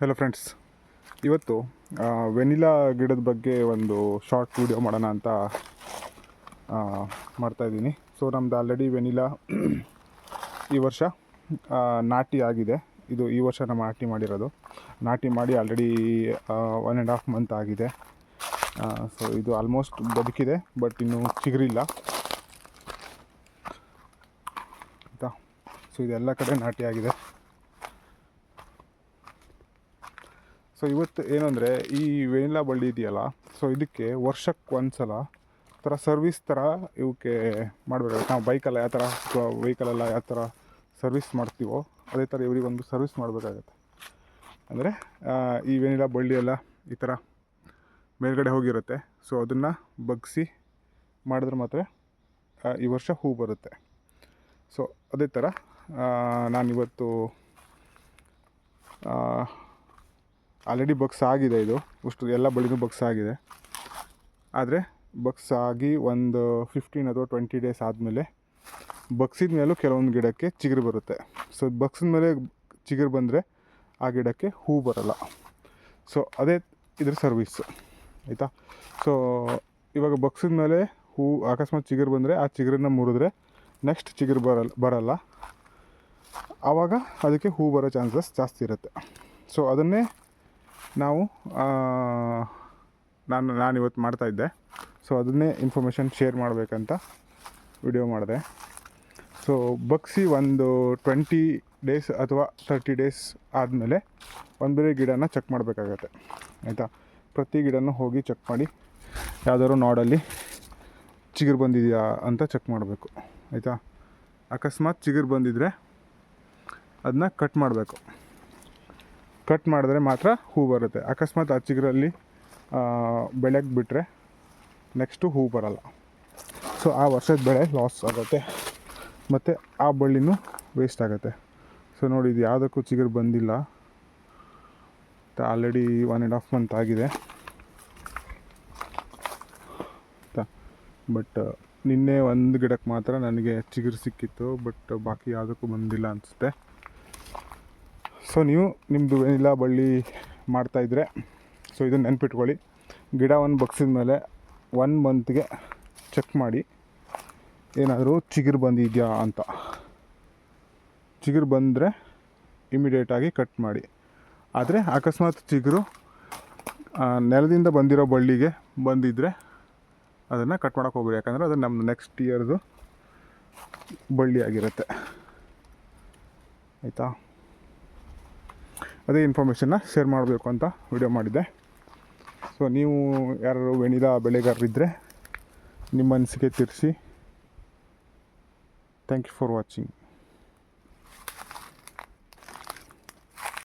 Hello friends, ಇವತ್ತು vanilla ಗಿಡದ ಬಗ್ಗೆ ಒಂದು ಶಾರ್ಟ್ ವಿಡಿಯೋ ಮಾಡೋಣ ಅಂತ ಮಾಡ್ತಾಯಿದ್ದೀನಿ. ಸೊ ನಮ್ಮದು ಆಲ್ರೆಡಿ ವೆನಿಲಾ ಈ ವರ್ಷ ನಾಟಿ ಆಗಿದೆ. ಇದು ಈ ವರ್ಷ ನಮ್ಮ ನಾಟಿ ಮಾಡಿರೋದು. ನಾಟಿ ಮಾಡಿ ಆಲ್ರೆಡಿ 1.5 ಮಂತ್ ಆಗಿದೆ. ಸೊ ಇದು ಆಲ್ಮೋಸ್ಟ್ ಬದುಕಿದೆ, ಬಟ್ ಇನ್ನೂ ಚಿಗುರಿಲ್ಲ ಆಯಿತಾ. ಸೊ ಇದೆಲ್ಲ ಕಡೆ ನಾಟಿ ಆಗಿದೆ. ಸೊ ಇವತ್ತು ಏನಂದರೆ, ಈ ವೆನಿಲಾ ಬಳ್ಳಿ ಇದೆಯಲ್ಲ, ಸೊ ಇದಕ್ಕೆ ವರ್ಷಕ್ಕೆ ಒಂದು ಸಲ ಥರ ಸರ್ವಿಸ್ ಥರ ಇವಕ್ಕೆ ಮಾಡಬೇಕು. ನಾವು ಬೈಕಲ್ಲ ಯಾವ ಥರ ವೆಹಿಕಲೆಲ್ಲ ಯಾವ ಥರ ಸರ್ವಿಸ್ ಮಾಡ್ತೀವೋ ಅದೇ ಥರ ಇವರಿಗೊಂದು ಸರ್ವಿಸ್ ಮಾಡಬೇಕಾಗತ್ತೆ. ಅಂದರೆ ಈ ವೆನಿಲಾ ಬಳ್ಳಿ ಎಲ್ಲ ಈ ಥರ ಮೇಲ್ಗಡೆ ಹೋಗಿರುತ್ತೆ. ಸೊ ಅದನ್ನು ಬಗ್ಗಿಸಿ ಮಾಡಿದ್ರೆ ಮಾತ್ರ ಈ ವರ್ಷ ಹೂ ಬರುತ್ತೆ. ಸೊ ಅದೇ ಥರ ನಾನಿವತ್ತು ಆಲ್ರೆಡಿ ಬಗ್ಸ್ ಆಗಿದೆ. ಇದು ಅಷ್ಟು ಎಲ್ಲ ಬಳ್ಳಿನೂ ಬಗ್ಸ್ ಆಗಿದೆ. ಆದರೆ ಬಗ್ಸ್ ಆಗಿ ಒಂದು 15 ಅಥವಾ 20 ಡೇಸ್ ಆದಮೇಲೆ ಬಗ್ಸಿದ ಮೇಲೂ ಕೆಲವೊಂದು ಗಿಡಕ್ಕೆ ಚಿಗುರು ಬರುತ್ತೆ. ಸೊ ಬಗ್ಸಿದ ಮೇಲೆ ಚಿಗುರು ಬಂದರೆ ಆ ಗಿಡಕ್ಕೆ ಹೂ ಬರಲ್ಲ. ಸೊ ಅದೇ ಇದ್ರ ಸರ್ವೀಸು ಆಯಿತಾ. ಸೊ ಇವಾಗ ಬಗ್ಸಿದ ಮೇಲೆ ಹೂ ಅಕಸ್ಮಾತ್ ಚಿಗುರು ಬಂದರೆ ಆ ಚಿಗುರನ್ನ ಮುರಿದ್ರೆ ನೆಕ್ಸ್ಟ್ ಚಿಗುರು ಬರಲ್ಲ. ಆವಾಗ ಅದಕ್ಕೆ ಹೂ ಬರೋ ಚಾನ್ಸಸ್ ಜಾಸ್ತಿ ಇರುತ್ತೆ. ಸೊ ಅದನ್ನೇ ನಾವು ನಾನಿವತ್ತು ಮಾಡ್ತಾಯಿದ್ದೆ. ಸೊ ಅದನ್ನೇ ಇನ್ಫಾರ್ಮೇಷನ್ ಶೇರ್ ಮಾಡಬೇಕಂತ ವಿಡಿಯೋ ಮಾಡಿದೆ. ಸೊ ಬಗ್ಸಿ ಒಂದು 20 ಡೇಸ್ ಅಥವಾ 30 ಡೇಸ್ ಆದಮೇಲೆ ಒಂದು ಬೇರೆ ಗಿಡನ ಚೆಕ್ ಮಾಡಬೇಕಾಗತ್ತೆ ಆಯಿತಾ. ಪ್ರತಿ ಗಿಡನೂ ಹೋಗಿ ಚೆಕ್ ಮಾಡಿ ಯಾವುದಾದ್ರು ನಾಡಲ್ಲಿ ಚಿಗುರು ಬಂದಿದೆಯಾ ಅಂತ ಚೆಕ್ ಮಾಡಬೇಕು ಆಯಿತಾ. ಅಕಸ್ಮಾತ್ ಚಿಗುರು ಬಂದಿದ್ದರೆ ಅದನ್ನ ಕಟ್ ಮಾಡಬೇಕು. ಕಟ್ ಮಾಡಿದ್ರೆ ಮಾತ್ರ ಹೂ ಬರುತ್ತೆ. ಅಕಸ್ಮಾತ್ ಆ ಚಿಗುರಲ್ಲಿ ಬೆಳೆಗೆ ಬಿಟ್ಟರೆ ನೆಕ್ಸ್ಟು ಹೂ ಬರಲ್ಲ. ಸೊ ಆ ವರ್ಷದ ಬೆಳೆ ಲಾಸ್ ಆಗುತ್ತೆ ಮತ್ತು ಆ ಬಳ್ಳಿನೂ ವೇಸ್ಟ್ ಆಗುತ್ತೆ. ಸೊ ನೋಡಿ, ಇದು ಯಾವುದಕ್ಕೂ ಚಿಗುರು ಬಂದಿಲ್ಲ. ಆಲ್ರೆಡಿ 1.5 ಮಂತ್ ಆಗಿದೆ ಬಟ್ ನಿನ್ನೆ ಒಂದು ಗಿಡಕ್ಕೆ ಮಾತ್ರ ನನಗೆ ಚಿಗುರು ಸಿಕ್ಕಿತ್ತು, ಬಟ್ ಬಾಕಿ ಯಾವುದಕ್ಕೂ ಬಂದಿಲ್ಲ ಅನಿಸುತ್ತೆ. ಸೊ ನೀವು ನಿಮ್ಮದು ವೆನಿಲಾ ಬಳ್ಳಿ ಮಾಡ್ತಾಯಿದ್ರೆ ಸೊ ಇದನ್ನು ನೆನ್ಪಿಟ್ಕೊಳ್ಳಿ. ಗಿಡ ಒಂದು ಬಗ್ಸಿದ ಮೇಲೆ 1 ಮಂತ್ಗೆ ಚೆಕ್ ಮಾಡಿ ಏನಾದರೂ ಚಿಗುರು ಬಂದಿದೆಯಾ ಅಂತ. ಚಿಗುರು ಬಂದರೆ ಇಮಿಡಿಯೇಟಾಗಿ ಕಟ್ ಮಾಡಿ. ಆದರೆ ಅಕಸ್ಮಾತ್ ಚಿಗುರು ನೆಲದಿಂದ ಬಂದಿರೋ ಬಳ್ಳಿಗೆ ಬಂದಿದ್ದರೆ ಅದನ್ನು ಕಟ್ ಮಾಡೋಕ್ಕೆ ಹೋಗ್ಬೇಡಿ. ಯಾಕಂದರೆ ಅದು ನಮ್ಮ ನೆಕ್ಸ್ಟ್ ಇಯರ್ದು ಬಳ್ಳಿ ಆಗಿರುತ್ತೆ ಆಯಿತಾ. ಅದೇ ಇನ್ಫಾರ್ಮೇಷನ್ನ ಶೇರ್ ಮಾಡಬೇಕು ಅಂತ ವಿಡಿಯೋ ಮಾಡಿದ್ದೆ. ಸೊ ನೀವು ಯಾರು ವೆನಿಲಾ ಬೆಳೆಗಾರರಿದ್ದರೆ ನಿಮ್ಮ ಅನಿಸಿಕೆ ತಿಳಿಸಿ. Thank you for watching.